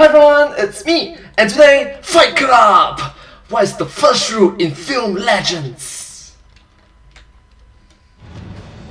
Hi everyone, it's me, and today, Fight Club! What is the first rule in film legends?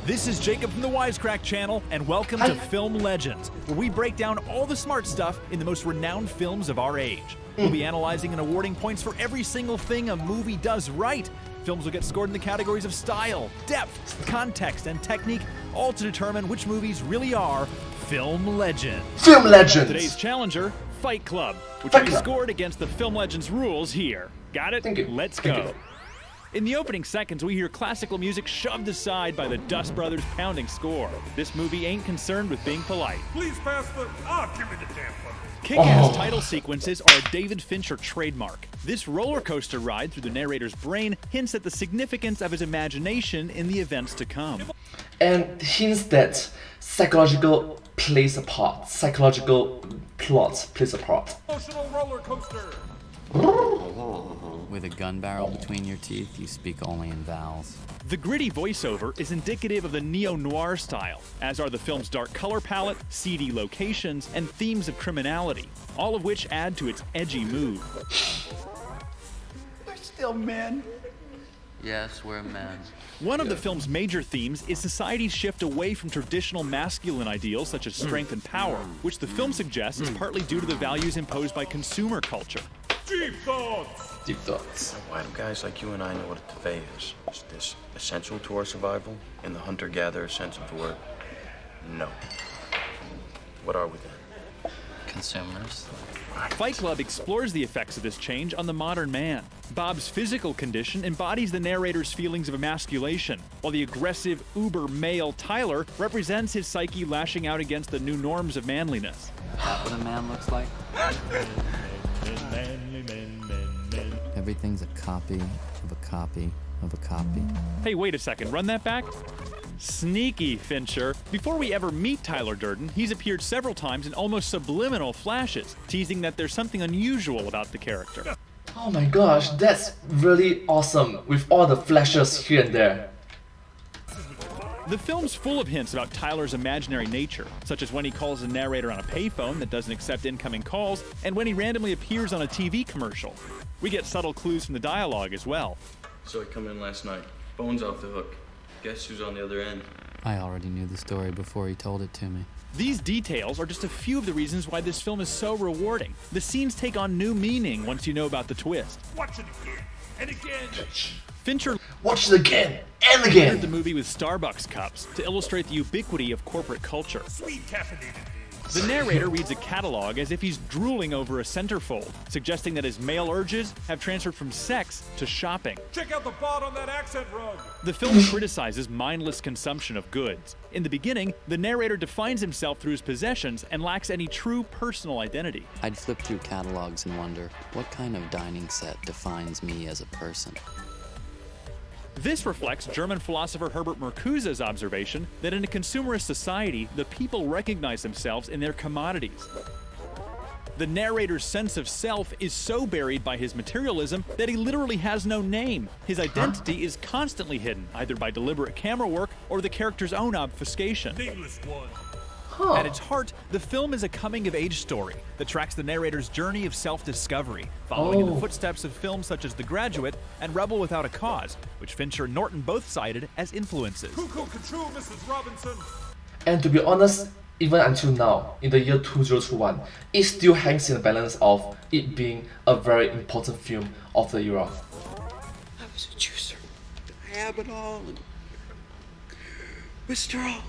This is Jacob from the Wisecrack channel, and welcome to Film Legends, where we break down all the smart stuff in the most renowned films of our age. We'll be analyzing and awarding points for every single thing a movie does right. Films will get scored in the categories of style, depth, context, and technique, all to determine which movies really are film legends. Film legends! Today's challenger, Fight Club, which Fight will be Club. scored against the Film Legends rules here. Got it? Thank you. Let's Thank go. you. In the opening seconds, we hear classical music shoved aside by the Dust Brothers' pounding score. This movie ain't concerned with being polite. Please pass the... give me the damn phone. Kick-ass title sequences are a David Fincher trademark. This roller coaster ride through the narrator's brain hints at the significance of his imagination in the events to come. And hints that psychological plays a part. Psychological plot plays a part. Emotional roller coaster. With a gun barrel between your teeth, you speak only in vowels. The gritty voiceover is indicative of the neo-noir style, as are the film's dark color palette, seedy locations, and themes of criminality, all of which add to its edgy mood. We're still men. Yes, we're men. One of the film's major themes is society's shift away from traditional masculine ideals such as strength and power, which the film suggests is partly due to the values imposed by consumer culture. Deep thoughts. Deep thoughts. Why do guys like you and I know what a teve is? Is this essential to our survival in the hunter-gatherer sense of the word? No. What are we then? Consumers. Fight Club explores the effects of this change on the modern man. Bob's physical condition embodies the narrator's feelings of emasculation, while the aggressive, uber-male Tyler represents his psyche lashing out against the new norms of manliness. That what a man looks like? Everything's a copy of a copy of a copy. Hey, wait a second, run that back? Sneaky Fincher. Before we ever meet Tyler Durden, he's appeared several times in almost subliminal flashes, teasing that there's something unusual about the character. Oh my gosh, that's really awesome with all the flashes here and there. The film's full of hints about Tyler's imaginary nature, such as when he calls the narrator on a payphone that doesn't accept incoming calls, and when he randomly appears on a TV commercial. We get subtle clues from the dialogue as well. So I come in last night, phone's off the hook. Guess who's on the other end? I already knew the story before he told it to me. These details are just a few of the reasons why this film is so rewarding. The scenes take on new meaning once you know about the twist. Watch it again and again. Fincher Watch it again and entered the again. movie with Starbucks cups to illustrate the ubiquity of corporate culture. Sweet caffeinated. The narrator reads a catalog as if he's drooling over a centerfold, suggesting that his male urges have transferred from sex to shopping. Check out the bot on that accent rug. The film criticizes mindless consumption of goods. In the beginning, the narrator defines himself through his possessions and lacks any true personal identity. I'd flip through catalogs and wonder, what kind of dining set defines me as a person? This reflects German philosopher Herbert Marcuse's observation that in a consumerist society, the people recognize themselves in their commodities. The narrator's sense of self is so buried by his materialism that he literally has no name. His identity is constantly hidden, either by deliberate camera work or the character's own obfuscation. Nameless one. At its heart, the film is a coming-of-age story that tracks the narrator's journey of self-discovery, following in the footsteps of films such as The Graduate and Rebel Without a Cause, which Fincher and Norton both cited as influences. Cuckoo control, Mrs. Robinson. And to be honest, even until now, in the year 2021, it still hangs in the balance of it being a very important film of the era. I was a juicer. I have it all. And Mr. All.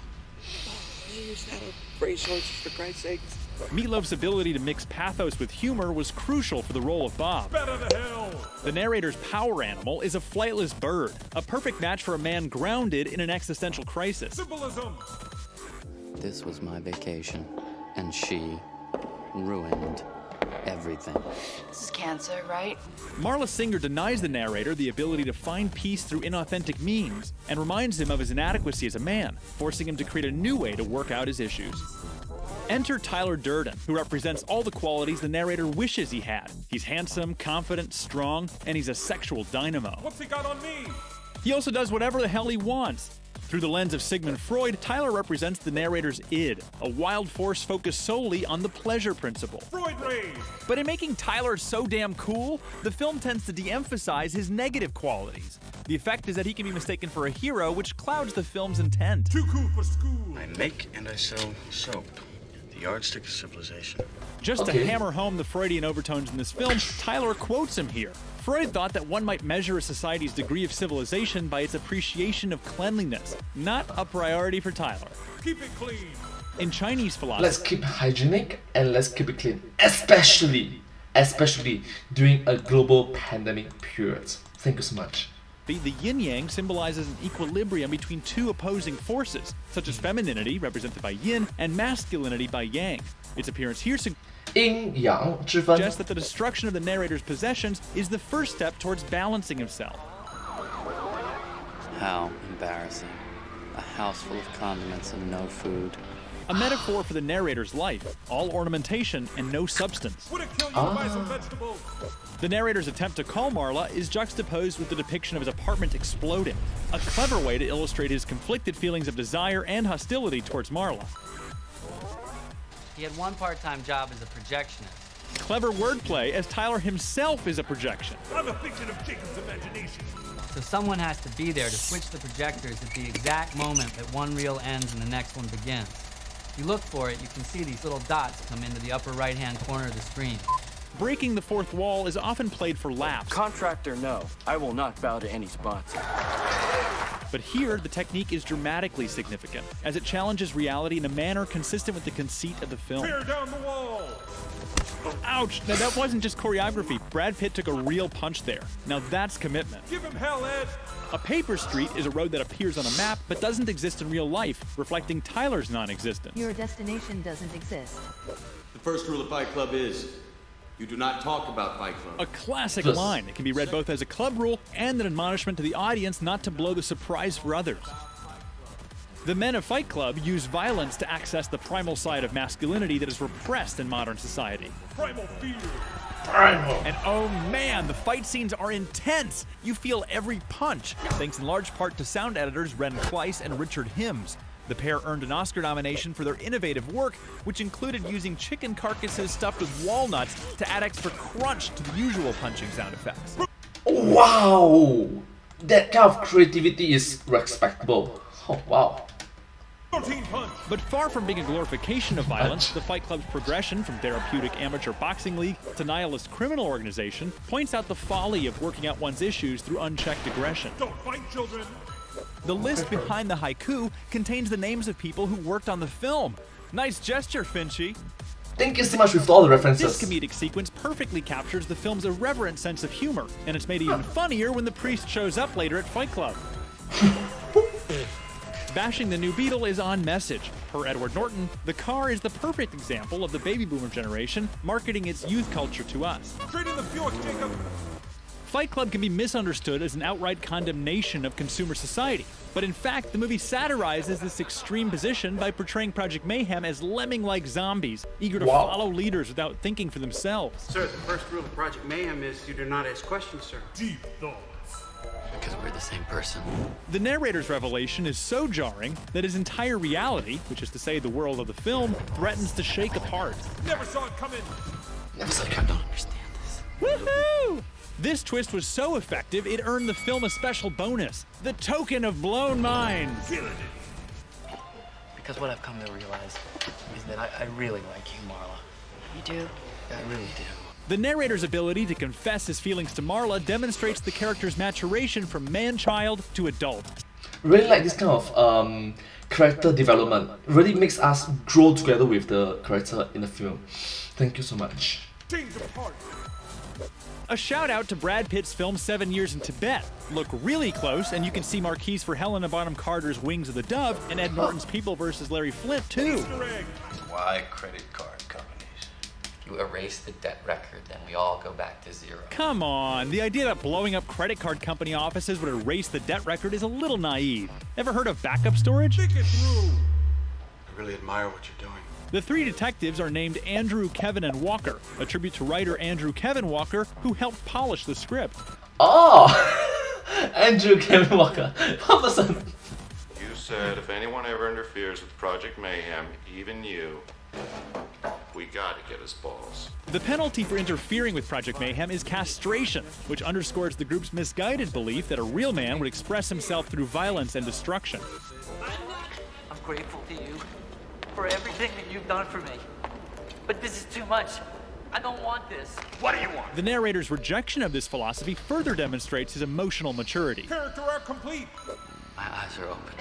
I used that phrase for Christ's sakes. Meatloaf's ability to mix pathos with humor was crucial for the role of Bob. Better to hell. The narrator's power animal is a flightless bird, a perfect match for a man grounded in an existential crisis. Symbolism. This was my vacation, and she ruined everything. This is cancer, right? Marla Singer denies the narrator the ability to find peace through inauthentic means and reminds him of his inadequacy as a man, forcing him to create a new way to work out his issues. Enter Tyler Durden, who represents all the qualities the narrator wishes he had. He's handsome, confident, strong, and he's a sexual dynamo. What's he got on me? He also does whatever the hell he wants. Through the lens of Sigmund Freud, Tyler represents the narrator's id, a wild force focused solely on the pleasure principle. Freud rage! But in making Tyler so damn cool, the film tends to de-emphasize his negative qualities. The effect is that he can be mistaken for a hero, which clouds the film's intent. Too cool for school! I make and I sell soap. The yardstick of civilization. Just to Okay. hammer home the Freudian overtones in this film, Tyler quotes him here. Freud thought that one might measure a society's degree of civilization by its appreciation of cleanliness, not a priority for Tyler. Keep it clean! In Chinese philosophy, Let's keep hygienic and let's keep it clean, especially during a global pandemic period. Thank you so much. the Yin Yang symbolizes an equilibrium between two opposing forces, such as femininity, represented by Yin, and masculinity by Yang. Its appearance here Yin Yang 之分 suggests that the destruction of the narrator's possessions is the first step towards balancing himself. How embarrassing. A house full of condiments and no food. A metaphor for the narrator's life, all ornamentation and no substance. Would it kill you to buy some vegetables? The narrator's attempt to calm Marla is juxtaposed with the depiction of his apartment exploding, a clever way to illustrate his conflicted feelings of desire and hostility towards Marla. He had one part-time job as a projectionist. Clever wordplay, as Tyler himself is a projection. I'm a fiction of Jacob's imagination. So someone has to be there to switch the projectors at the exact moment that one reel ends and the next one begins. If you look for it, you can see these little dots come into the upper right-hand corner of the screen. Breaking the fourth wall is often played for laughs. Contractor, no. I will not bow to any sponsor. But here, the technique is dramatically significant, as it challenges reality in a manner consistent with the conceit of the film. Tear down the wall! Ouch! Now that wasn't just choreography. Brad Pitt took a real punch there. Now that's commitment. Give him hell, Ed! A paper street is a road that appears on a map but doesn't exist in real life, reflecting Tyler's non-existence. Your destination doesn't exist. The first rule of Fight Club is, you do not talk about Fight Club. A classic line. It can be read both as a club rule and an admonishment to the audience not to blow the surprise for others. The men of Fight Club use violence to access the primal side of masculinity that is repressed in modern society. Primal fear! And oh man, the fight scenes are intense! You feel every punch, thanks in large part to sound editors Ren Kleiss and Richard Hims. The pair earned an Oscar nomination for their innovative work, which included using chicken carcasses stuffed with walnuts to add extra crunch to the usual punching sound effects. Wow! That kind of creativity is respectable. Oh, wow. 14 punch! But far from being a glorification of violence, the Fight Club's progression from therapeutic amateur boxing league to nihilist criminal organization points out the folly of working out one's issues through unchecked aggression. Don't fight children! The list behind the haiku contains the names of people who worked on the film. Nice gesture, Finchy. Thank you so much with all the references. This comedic sequence perfectly captures the film's irreverent sense of humor, and it's made even funnier when the priest shows up later at Fight Club. Bashing the new Beetle is on message. Per Edward Norton, the car is the perfect example of the baby boomer generation marketing its youth culture to us. Trade in the Bjork, Jacob! Fight Club can be misunderstood as an outright condemnation of consumer society, but in fact, the movie satirizes this extreme position by portraying Project Mayhem as lemming-like zombies, eager to follow leaders without thinking for themselves. Sir, the first rule of Project Mayhem is you do not ask questions, sir. Deep thoughts. Because we're the same person. The narrator's revelation is so jarring that his entire reality, which is to say the world of the film, threatens to shake apart. Never saw it coming! It's like I don't understand this. Woohoo! This twist was so effective, it earned the film a special bonus, the token of blown minds. Because what I've come to realize is that I really like you, Marla. You do? I really do. The narrator's ability to confess his feelings to Marla demonstrates the character's maturation from man-child to adult. Really like this kind of character development. Really makes us grow together with the character in the film. Thank you so much. Change of heart! A shout out to Brad Pitt's film 7 Years in Tibet. Look really close, and you can see marquees for Helena Bonham Carter's Wings of the Dove and Ed Norton's People vs. Larry Flint, too. Why credit card companies? If you erase the debt record, then we all go back to zero. Come on, the idea that blowing up credit card company offices would erase the debt record is a little naive. Ever heard of backup storage? Think it through! I really admire what you're doing. The three detectives are named Andrew, Kevin, and Walker, a tribute to writer Andrew Kevin Walker, who helped polish the script. Oh! Andrew Kevin Walker. What person? You said if anyone ever interferes with Project Mayhem, even you, we gotta get his balls. The penalty for interfering with Project Mayhem is castration, which underscores the group's misguided belief that a real man would express himself through violence and destruction. I'm grateful to you for everything that you've done for me. But this is too much. I don't want this. What do you want? The narrator's rejection of this philosophy further demonstrates his emotional maturity. Character arc complete. My eyes are open.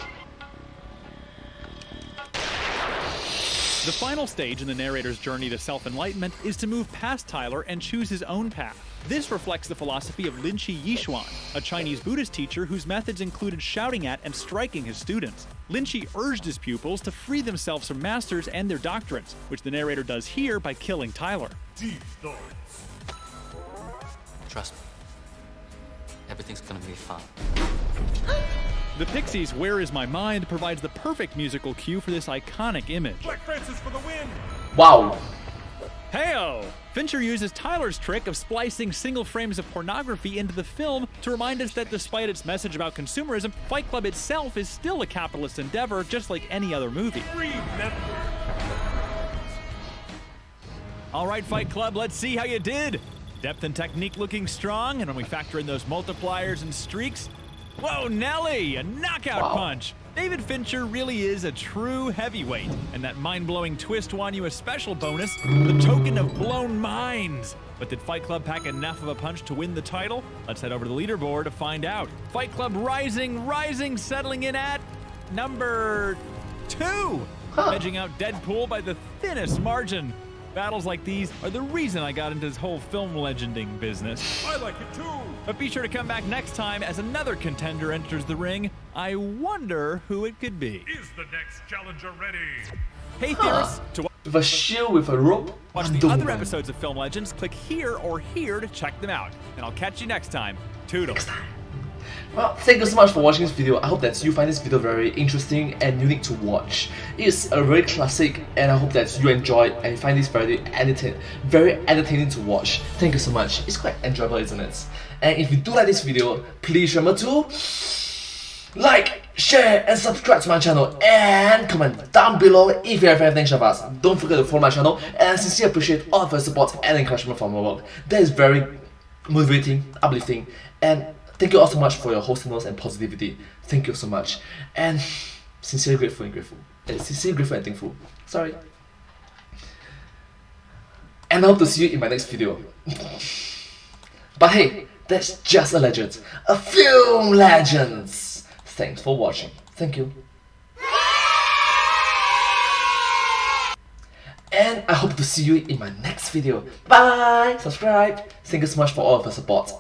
The final stage in the narrator's journey to self-enlightenment is to move past Tyler and choose his own path. This reflects the philosophy of Lin Chi Yishuan, a Chinese Buddhist teacher whose methods included shouting at and striking his students. Lin Chi urged his pupils to free themselves from masters and their doctrines, which the narrator does here by killing Tyler. Deep thoughts. Trust me. Everything's gonna be fine. The Pixies' Where Is My Mind provides the perfect musical cue for this iconic image. Black Francis for the win. Wow. Heyo! Fincher uses Tyler's trick of splicing single frames of pornography into the film to remind us that despite its message about consumerism, Fight Club itself is still a capitalist endeavor just like any other movie. Remember. All right, Fight Club, let's see how you did. Depth and technique looking strong, and when we factor in those multipliers and streaks, whoa, Nelly, a knockout punch. David Fincher really is a true heavyweight, and that mind-blowing twist won you a special bonus, the token of blown minds. But did Fight Club pack enough of a punch to win the title? Let's head over to the leaderboard to find out. Fight Club rising, settling in at number 2, edging out Deadpool by the thinnest margin. Battles like these are the reason I got into this whole film legending business. I like it too. But be sure to come back next time as another contender enters the ring. I wonder who it could be. Is the next challenger ready? Hey theorists, to With a shield with a rope. watch the other episodes of Film Legends, click here or here to check them out. And I'll catch you next time. Toodles. Well, thank you so much for watching this video. I hope that you find this video very interesting and unique to watch. It's a very classic, and I hope that you enjoy it and find this very entertaining to watch. Thank you so much. It's quite enjoyable, isn't it? And if you do like this video, please remember to like, share, and subscribe to my channel, and comment down below if you have anything to us. Don't forget to follow my channel, and I sincerely appreciate all of your support and encouragement for my work. That is very motivating, uplifting, and thank you all so much for your wholesomeness and positivity. Thank you so much. And sincerely grateful and thankful. Sorry. And I hope to see you in my next video. But hey, that's just a legend. A film legend. Thanks for watching. Thank you. And I hope to see you in my next video. Bye! Subscribe. Thank you so much for all of your support.